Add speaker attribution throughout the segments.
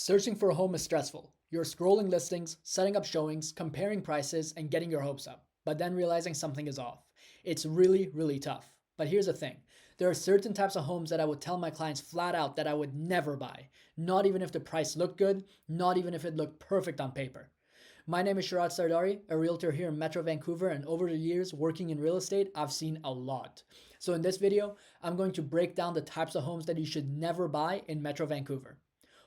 Speaker 1: Searching for a home is stressful. You're scrolling listings, setting up showings, comparing prices, and getting your hopes up, but then realizing something is off. It's really, really tough. But here's the thing, there are certain types of homes that I would tell my clients flat out that I would never buy, not even if the price looked good, not even if it looked perfect on paper. My name is Shahrad Sardari, a realtor here in Metro Vancouver, and over the years working in real estate, I've seen a lot. So in this video, I'm going to break down the types of homes that you should never buy in Metro Vancouver.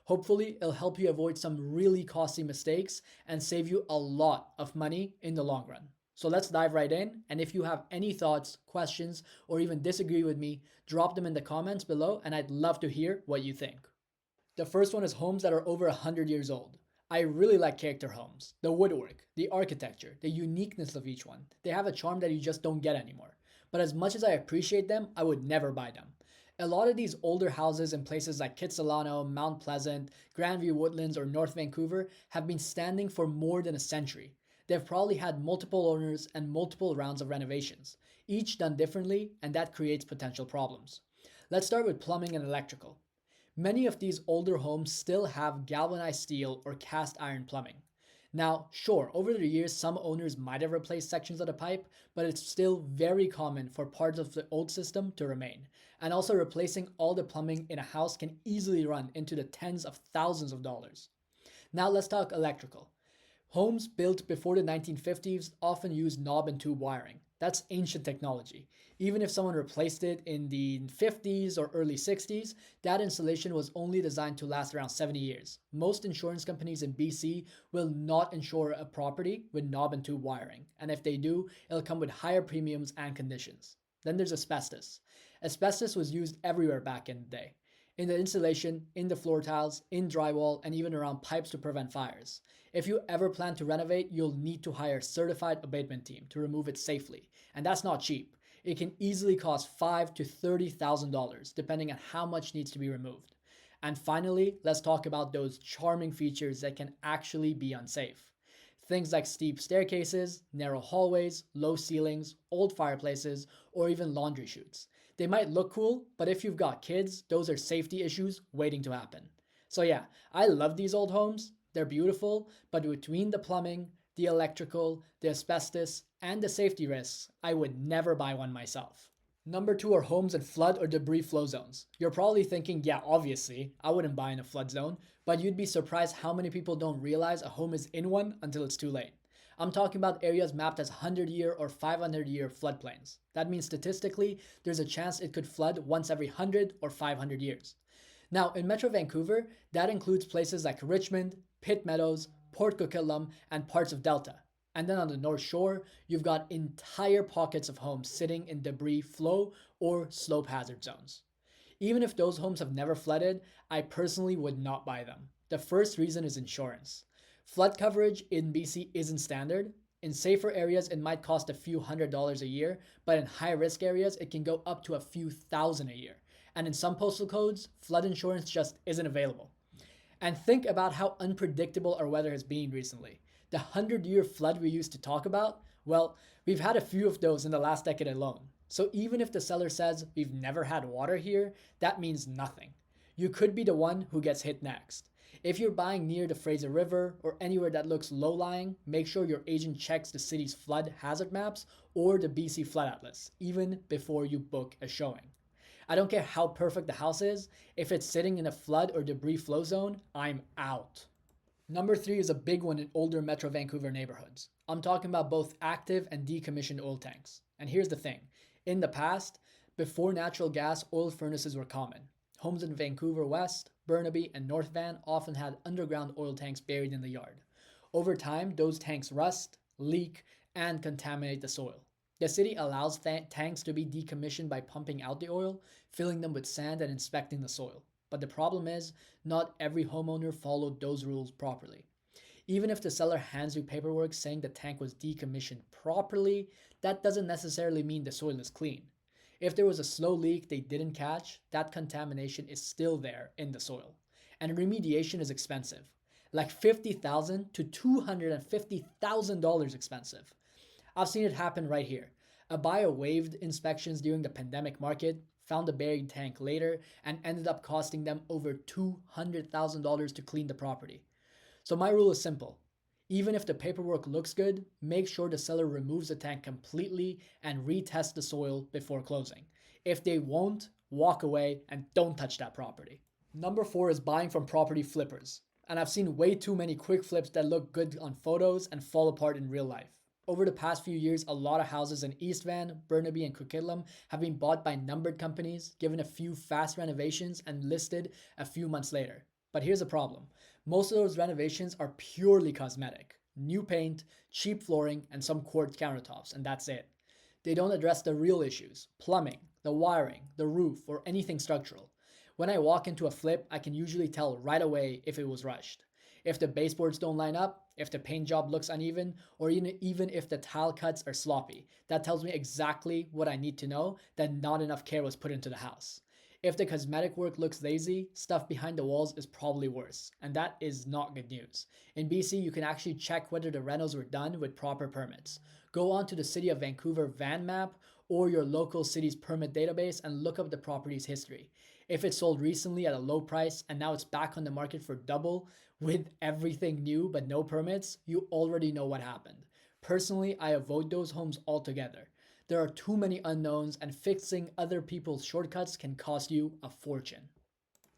Speaker 1: Hopefully, it'll help you avoid some really costly mistakes and save you a lot of money in the long run. So let's dive right in. And if you have any thoughts, questions, or even disagree with me, drop them in the comments below and I'd love to hear what you think. The first one is homes that are over 100 years old. I really like character homes. The woodwork, the architecture, the uniqueness of each one. They have a charm that you just don't get anymore. But as much as I appreciate them, I would never buy them. A lot of these older houses in places like Kitsilano, Mount Pleasant, Grandview Woodlands, or North Vancouver have been standing for more than a century. They've probably had multiple owners and multiple rounds of renovations, each done differently, and that creates potential problems. Let's start with plumbing and electrical. Many of these older homes still have galvanized steel or cast iron plumbing. Now, sure, over the years, some owners might have replaced sections of the pipe, but it's still very common for parts of the old system to remain. And also, replacing all the plumbing in a house can easily run into the tens of thousands of dollars. Now, let's talk electrical. Homes built before the 1950s often use knob and tube wiring. That's ancient technology. Even if someone replaced it in the 50s or early 60s, that installation was only designed to last around 70 years. Most insurance companies in BC will not insure a property with knob and tube wiring, and if they do, it'll come with higher premiums and conditions. Then there's asbestos. Asbestos was used everywhere back in the day. In the insulation, in the floor tiles, in drywall, and even around pipes to prevent fires. If you ever plan to renovate, you'll need to hire a certified abatement team to remove it safely. And that's not cheap. It can easily cost $5,000 to $30,000 depending on how much needs to be removed. And finally, let's talk about those charming features that can actually be unsafe. Things like steep staircases, narrow hallways, low ceilings, old fireplaces, or even laundry chutes. They might look cool, but if you've got kids, those are safety issues waiting to happen. So yeah, I love these old homes. They're beautiful, but between the plumbing, the electrical, the asbestos, and the safety risks, I would never buy one myself. Number 2 are homes in flood or debris flow zones. You're probably thinking, yeah, obviously, I wouldn't buy in a flood zone, but you'd be surprised how many people don't realize a home is in one until it's too late. I'm talking about areas mapped as 100-year or 500-year floodplains. That means statistically, there's a chance it could flood once every 100 or 500 years. Now, in Metro Vancouver, that includes places like Richmond, Pitt Meadows, Port Coquitlam, and parts of Delta. And then on the North Shore, you've got entire pockets of homes sitting in debris flow or slope hazard zones. Even if those homes have never flooded, I personally would not buy them. The first reason is insurance. Flood coverage in BC isn't standard. In safer areas, it might cost a few $100s a year, but in high risk areas, it can go up to a few thousand a year. And in some postal codes, flood insurance just isn't available. And think about how unpredictable our weather has been recently. The 100-year flood we used to talk about, well, we've had a few of those in the last decade alone. So even if the seller says we've never had water here, that means nothing. You could be the one who gets hit next. If you're buying near the Fraser River or anywhere that looks low-lying, make sure your agent checks the city's flood hazard maps or the BC Flood Atlas, even before you book a showing. I don't care how perfect the house is, if it's sitting in a flood or debris flow zone, I'm out. Number 3 is a big one in older Metro Vancouver neighborhoods. I'm talking about both active and decommissioned oil tanks. And here's the thing, in the past, before natural gas, oil furnaces were common. Homes in Vancouver West, Burnaby, and North Van often had underground oil tanks buried in the yard. Over time, those tanks rust, leak, and contaminate the soil. The city allows tanks to be decommissioned by pumping out the oil, filling them with sand, and inspecting the soil. But the problem is, not every homeowner followed those rules properly. Even if the seller hands you paperwork saying the tank was decommissioned properly, that doesn't necessarily mean the soil is clean. If there was a slow leak they didn't catch, that contamination is still there in the soil. And remediation is expensive, like $50,000 to $250,000 expensive. I've seen it happen right here. A buyer waived inspections during the pandemic market, found a buried tank later, and ended up costing them over $200,000 to clean the property. So my rule is simple. Even if the paperwork looks good, make sure the seller removes the tank completely and retest the soil before closing. If they won't, walk away and don't touch that property. Number 4 is buying from property flippers. And I've seen way too many quick flips that look good on photos and fall apart in real life. Over the past few years, a lot of houses in East Van, Burnaby, and Coquitlam have been bought by numbered companies, given a few fast renovations, and listed a few months later. But here's the problem. Most of those renovations are purely cosmetic. New paint, cheap flooring, and some quartz countertops, and that's it. They don't address the real issues: plumbing, the wiring, the roof, or anything structural. When I walk into a flip, I can usually tell right away if it was rushed. If the baseboards don't line up, if the paint job looks uneven, or even if the tile cuts are sloppy, that tells me exactly what I need to know, that not enough care was put into the house. If the cosmetic work looks lazy, stuff behind the walls is probably worse, and that is not good news. In BC, you can actually check whether the renos were done with proper permits. Go on to the City of Vancouver van map or your local city's permit database and look up the property's history. If it sold recently at a low price and now it's back on the market for double with everything new but no permits, you already know what happened. Personally, I avoid those homes altogether. There are too many unknowns, and fixing other people's shortcuts can cost you a fortune.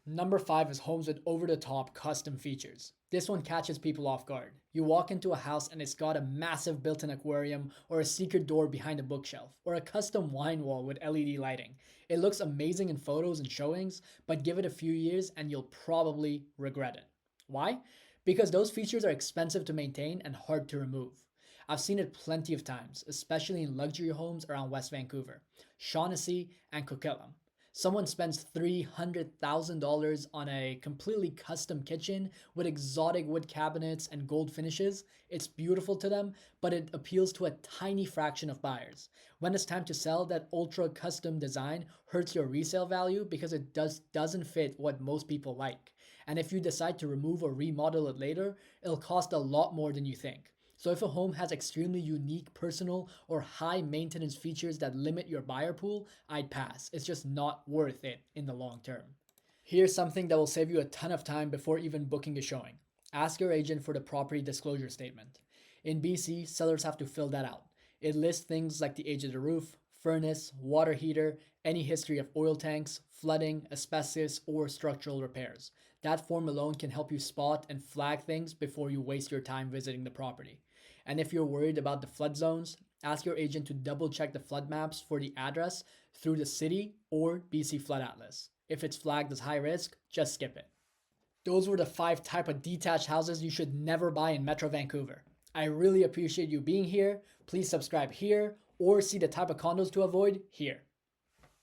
Speaker 1: Number 5 is homes with over-the-top custom features. This one catches people off guard. You walk into a house and it's got a massive built-in aquarium, or a secret door behind a bookshelf, or a custom wine wall with LED lighting. It looks amazing in photos and showings, but give it a few years and you'll probably regret it. Why? Because those features are expensive to maintain and hard to remove. I've seen it plenty of times, especially in luxury homes around West Vancouver, Shaughnessy, and Coquitlam. Someone spends $300,000 on a completely custom kitchen with exotic wood cabinets and gold finishes. It's beautiful to them, but it appeals to a tiny fraction of buyers. When it's time to sell, that ultra custom design hurts your resale value because it doesn't fit what most people like. And if you decide to remove or remodel it later, it'll cost a lot more than you think. So if a home has extremely unique, personal, or high maintenance features that limit your buyer pool, I'd pass. It's just not worth it in the long term. Here's something that will save you a ton of time before even booking a showing. Ask your agent for the property disclosure statement. In BC, sellers have to fill that out. It lists things like the age of the roof, furnace, water heater, any history of oil tanks, flooding, asbestos, or structural repairs. That form alone can help you spot and flag things before you waste your time visiting the property. And if you're worried about the flood zones, ask your agent to double check the flood maps for the address through the city or BC Flood Atlas. If it's flagged as high risk, just skip it. Those were the 5 type of detached houses you should never buy in Metro Vancouver. I really appreciate you being here. Please subscribe here or see the type of condos to avoid here.